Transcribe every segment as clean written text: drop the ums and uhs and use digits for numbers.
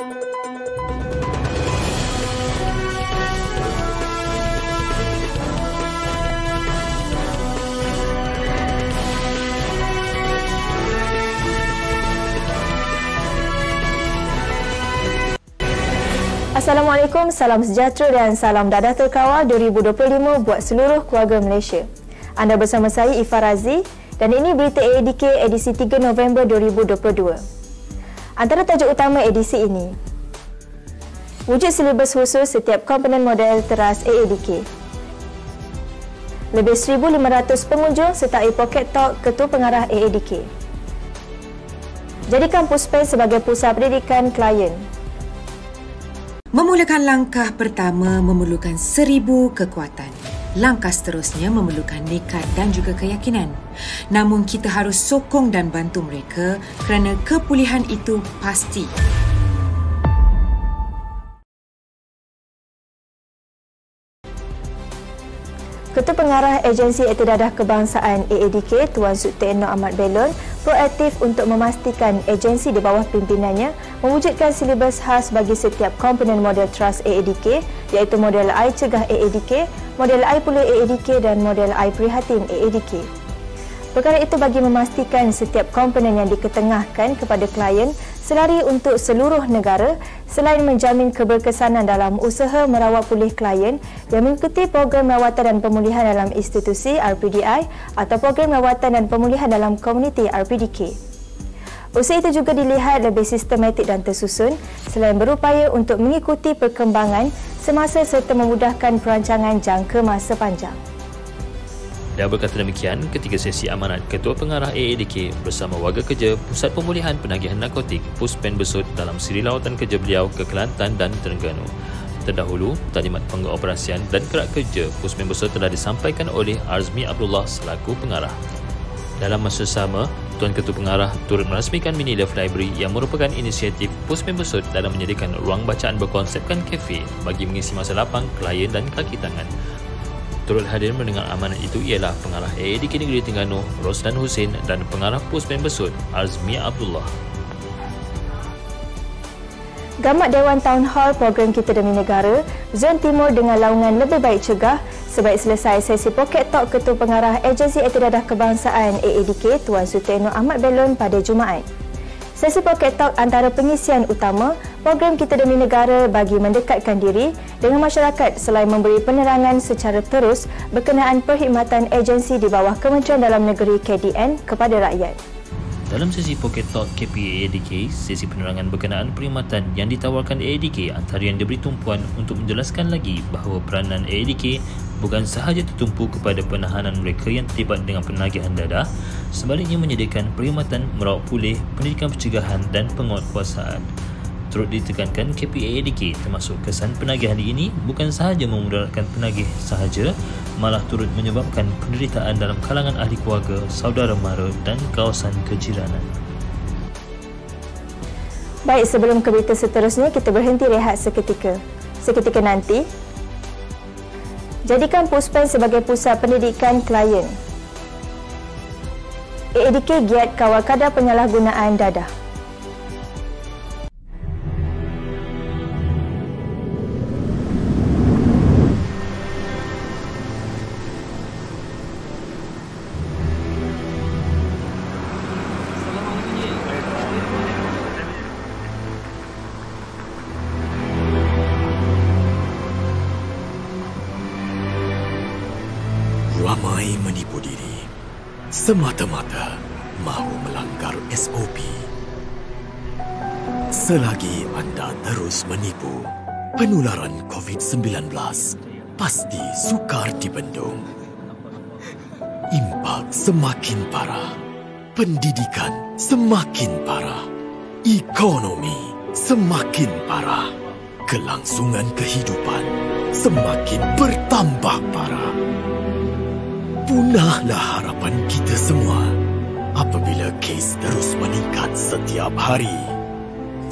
Assalamualaikum, salam sejahtera dan salam dadah terkawal 2025 buat seluruh keluarga Malaysia. Anda bersama saya Ifah Razi dan ini berita AADK edisi 3 November 2022. Antara tajuk utama edisi ini: wujud silibus khusus setiap komponen model teras AADK. Lebih 1,500 pengunjung sertai Pocket Talk Ketua Pengarah AADK. Jadikan Puspen sebagai pusat pendidikan klien. Memulakan langkah pertama memerlukan 1000 kekuatan. Langkah seterusnya memerlukan nekat dan juga keyakinan. Namun kita harus sokong dan bantu mereka kerana kepulihan itu pasti. Ketua Pengarah Agensi Iktidadah Kebangsaan AADK, Tuan Sutekno Ahmad Belon, proaktif untuk memastikan agensi di bawah pimpinannya mewujudkan silibus khas bagi setiap komponen model Trust AADK, iaitu model I Cegah AADK, model I Pulih AADK dan model I Prihatin AADK. Perkara itu bagi memastikan setiap komponen yang diketengahkan kepada klien selari untuk seluruh negara selain menjamin keberkesanan dalam usaha merawat pulih klien yang mengikuti program rawatan dan pemulihan dalam institusi RPDI atau program rawatan dan pemulihan dalam komuniti RPDK. Usaha itu juga dilihat lebih sistematik dan tersusun selain berupaya untuk mengikuti perkembangan semasa serta memudahkan perancangan jangka masa panjang. Dia berkata demikian ketika sesi amanat Ketua Pengarah AADK bersama warga kerja Pusat Pemulihan Penagihan Narkotik Puspen Besut dalam siri lawatan kerja beliau ke Kelantan dan Terengganu. Terdahulu, taklimat pengoperasian dan kerak kerja Puspen Besut telah disampaikan oleh Azmi Abdullah selaku pengarah. Dalam masa sama, Tuan Ketua Pengarah turut merasmikan Mini Love Library yang merupakan inisiatif Puspen Besut dalam menyediakan ruang bacaan berkonsepkan kafe bagi mengisi masa lapang klien dan kaki tangan. Turut hadir mendengar amanat itu ialah Pengarah AADK Negeri Terengganu, Roslan Hussein dan Pengarah Puspen Besut, Azmi Abdullah. Gamat Dewan Town Hall program Kita Demi Negara, Zon Timur dengan laungan Lebih Baik Cegah sebaik selesai sesi Pocket Talk Ketua Pengarah Agensi Iktidadah Kebangsaan AADK, Tuan Sutekno Ahmad Belon pada Jumaat. Sesi Pocket Talk antara pengisian utama program Kita Demi Negara bagi mendekatkan diri dengan masyarakat selain memberi penerangan secara terus berkenaan perkhidmatan agensi di bawah Kementerian Dalam Negeri KDN kepada rakyat. Dalam sesi Pocket Talk KPA AADK, sesi penerangan berkenaan perkhidmatan yang ditawarkan AADK antara yang diberi tumpuan untuk menjelaskan lagi bahawa peranan AADK bukan sahaja tertumpu kepada penahanan mereka yang terlibat dengan penagihan dadah, sebaliknya menyediakan perkhidmatan merawat pulih, pendidikan pencegahan dan penguatkuasaan. Turut ditekankan KPA AADK termasuk kesan penagihan ini bukan sahaja memudaratkan penagih sahaja, malah turut menyebabkan penderitaan dalam kalangan ahli keluarga, saudara mara dan kawasan kejiranan. Baik, sebelum ke berita seterusnya, kita berhenti rehat seketika. Seketika nanti, jadikan Puspen sebagai pusat pendidikan klien. AADK giat kawal kadar penyalahgunaan dadah. Ramai menipu diri semata-mata mahu melanggar SOP. Selagi anda terus menipu, penularan COVID-19 pasti sukar dibendung. Impak semakin parah, pendidikan semakin parah, ekonomi semakin parah, kelangsungan kehidupan semakin bertambah parah. Punahlah harapan kita semua apabila kes terus meningkat setiap hari.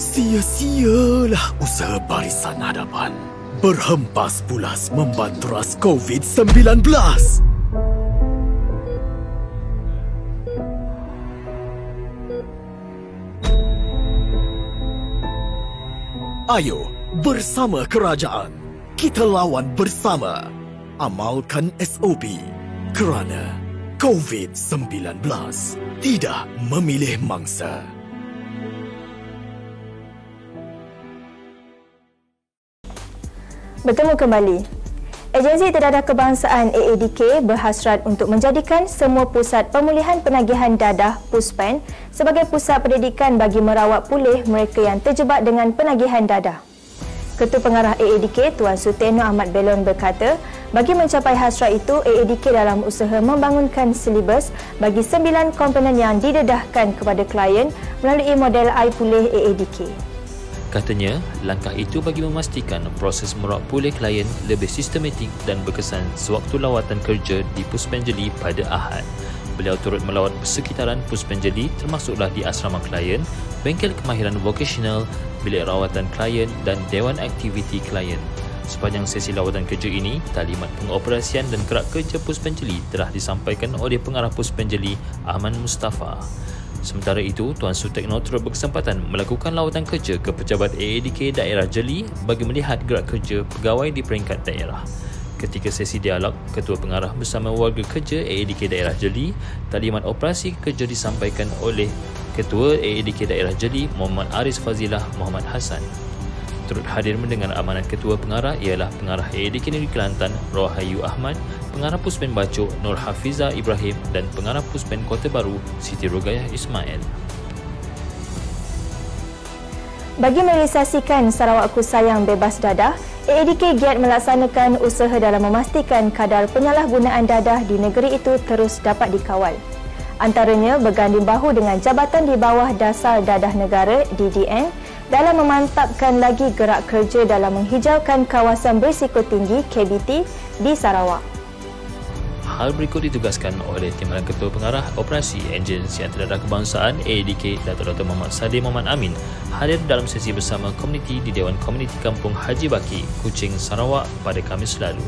Sia-sialah usaha barisan hadapan berhempas pulas membanteras COVID-19. Ayo, bersama kerajaan, kita lawan bersama. Amalkan SOP kerana COVID-19 tidak memilih mangsa. Bertemu kembali. Agensi Terdadah Kebangsaan AADK berhasrat untuk menjadikan semua pusat pemulihan penagihan dadah PUSPEN sebagai pusat pendidikan bagi merawat pulih mereka yang terjebak dengan penagihan dadah. Ketua Pengarah AADK Tuan Sutenno Ahmad Belon berkata, bagi mencapai hasrat itu, AADK dalam usaha membangunkan silibus bagi 9 komponen yang didedahkan kepada klien melalui model iPulih AADK. Katanya, langkah itu bagi memastikan proses merawat pulih klien lebih sistematik dan berkesan sewaktu lawatan kerja di PUSPEN Jeli pada Ahad. Beliau turut melawat sekitaran PUSPEN Jeli termasuklah di asrama klien, bengkel kemahiran vokasional, bilik rawatan klien dan dewan aktiviti klien. Sepanjang sesi lawatan kerja ini, talimat pengoperasian dan gerak kerja PUSPEN Jeli telah disampaikan oleh Pengarah PUSPEN Jeli Ahmad Mustafa. Sementara itu, Tuan Sutekno turut berkesempatan melakukan lawatan kerja ke pejabat AADK daerah Jeli bagi melihat gerak kerja pegawai di peringkat daerah. Ketika sesi dialog, Ketua Pengarah bersama warga kerja AADK daerah Jeli, talimat operasi kerja disampaikan oleh Ketua AADK daerah Jeli Muhammad Aris Fazilah Muhammad Hassan. Turut hadir mendengar amanat Ketua Pengarah ialah Pengarah AADK Negeri Kelantan Rohayu Ahmad, Pengarah PUSPEN Bacok Nur Hafiza Ibrahim dan Pengarah PUSPEN Kota Baru Siti Rogayah Ismail. Bagi merealisasikan Sarawakku Sayang Bebas Dadah, AADK giat melaksanakan usaha dalam memastikan kadar penyalahgunaan dadah di negeri itu terus dapat dikawal. Antaranya berganding bahu dengan Jabatan di Bawah Dasar Dadah Negara DDN dalam memantapkan lagi gerak kerja dalam menghijaukan kawasan berisiko tinggi KBT di Sarawak. Hal berikut ditugaskan oleh Timbalan Ketua Pengarah Operasi Agensi Terdadah Kebangsaan AADK Datuk Dr. Muhammad Sadeh Muhammad Amin hadir dalam sesi bersama komuniti di Dewan Komuniti Kampung Haji Baki, Kuching, Sarawak pada Khamis lalu.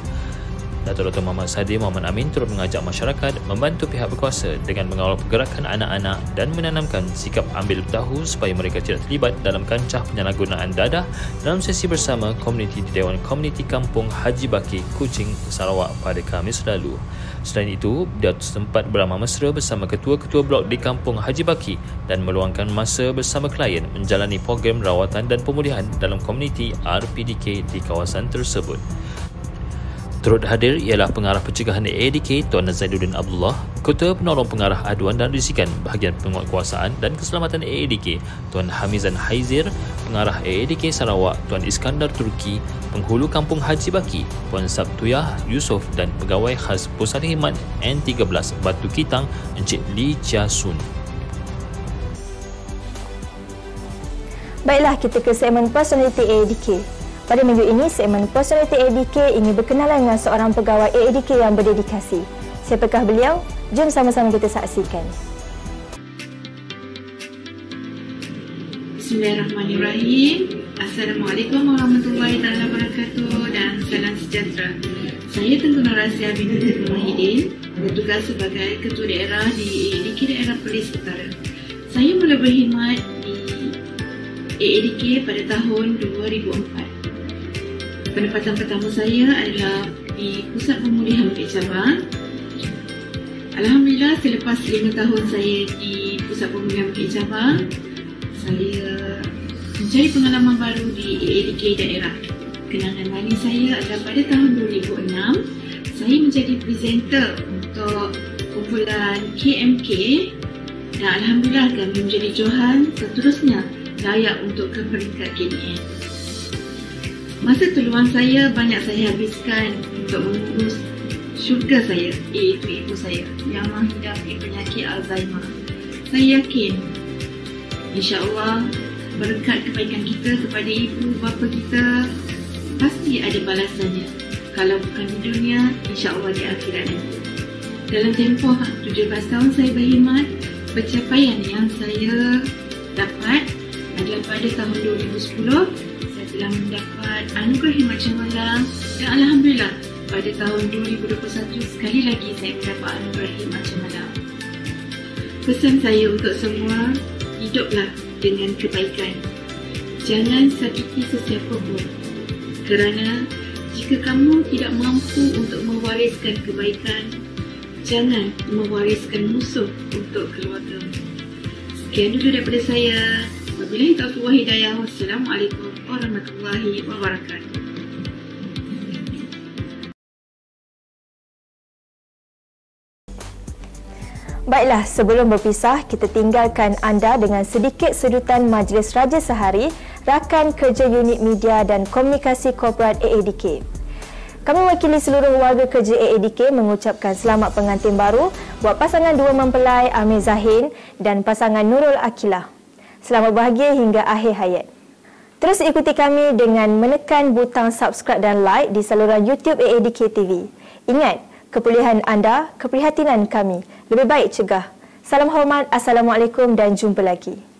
Datuk Dr. Muhammad Sadeh Muhammad Amin turut mengajak masyarakat membantu pihak berkuasa dengan mengawal pergerakan anak-anak dan menanamkan sikap ambil tahu supaya mereka tidak terlibat dalam kancah penyalahgunaan dadah dalam sesi bersama komuniti di Dewan Komuniti Kampung Haji Baki, Kuching, Sarawak pada Khamis lalu. Selain itu, dia sempat beramah mesra bersama ketua-ketua blok di Kampung Haji Baki dan meluangkan masa bersama klien menjalani program rawatan dan pemulihan dalam komuniti RPDK di kawasan tersebut. Turut hadir ialah Pengarah Pencegahan AADK Tuan Zaiduddin Abdullah, Ketua Penolong Pengarah Aduan dan Risikan Bahagian Penguatkuasaan dan Keselamatan AADK Tuan Hamizan Haizir, Pengarah AADK Sarawak Tuan Iskandar Turki, Penghulu Kampung Haji Baki Puan Sabtuyah Yusof dan Pegawai Khas Pusat Khidmat N13 Batu Kitang Encik Lee Chia Sun. Baiklah, kita ke segmen personaliti AADK. Pada minggu ini, segmen personaliti AADK ingin berkenalan dengan seorang pegawai AADK yang berdedikasi. Siapakah beliau? Jom sama-sama kita saksikan. Bismillahirrahmanirrahim. Assalamualaikum warahmatullahi wabarakatuh dan salam sejahtera. Saya Tengku Nurhazia binti Tengku Mahidin, bertugas sebagai Ketua Daerah di AADK Daerah Perlis Utara. Saya mula berkhidmat di AADK pada tahun 2004. Penempatan pertama saya adalah di Pusat Pemulihan Bukit Cabang. Alhamdulillah, selepas 5 tahun saya di Pusat Pemulihan Bukit Cabang, saya mencari pengalaman baru di AADK daerah. Kenangan manis saya adalah pada tahun 2006, saya menjadi presenter untuk kumpulan KMK dan Alhamdulillah kami menjadi Johan seterusnya layak untuk ke peringkat KDN. Masa terluang saya banyak saya habiskan untuk mengurus syurga saya, iaitu ibu saya yang menghidapi penyakit Alzheimer. Saya yakin insya-Allah berkat kebaikan kita kepada ibu bapa kita pasti ada balasannya. Kalau bukan di dunia, insya-Allah di akhirat nanti. Dalam tempoh 17 tahun saya berkhidmat, pencapaian yang saya dapat adalah pada tahun 2010 telah mendapat anugerah khidmat cemerlang dan Alhamdulillah pada tahun 2021 sekali lagi saya mendapat anugerah khidmat cemerlang. Pesan saya untuk semua, hiduplah dengan kebaikan. Jangan sakiti sesiapa pun. Kerana jika kamu tidak mampu untuk mewariskan kebaikan, jangan mewariskan musuh untuk keluargamu. Sekian dulu daripada saya. Wabillahi taufiq wal hidayah. Wassalamualaikum warahmatullahi wabarakatuh. Baiklah, sebelum berpisah, kita tinggalkan anda dengan sedikit sedutan Majlis Raja Sehari Rakan Kerja Unit Media dan Komunikasi Korporat AADK. Kami mewakili seluruh warga kerja AADK mengucapkan selamat pengantin baru buat pasangan dua mempelai Amir Zahin dan pasangan Nurul Akilah. Selamat bahagia hingga akhir hayat. Terus ikuti kami dengan menekan butang subscribe dan like di saluran YouTube AADK TV. Ingat, kepulihan anda, keprihatinan kami. Lebih baik cegah. Salam hormat, Assalamualaikum dan jumpa lagi.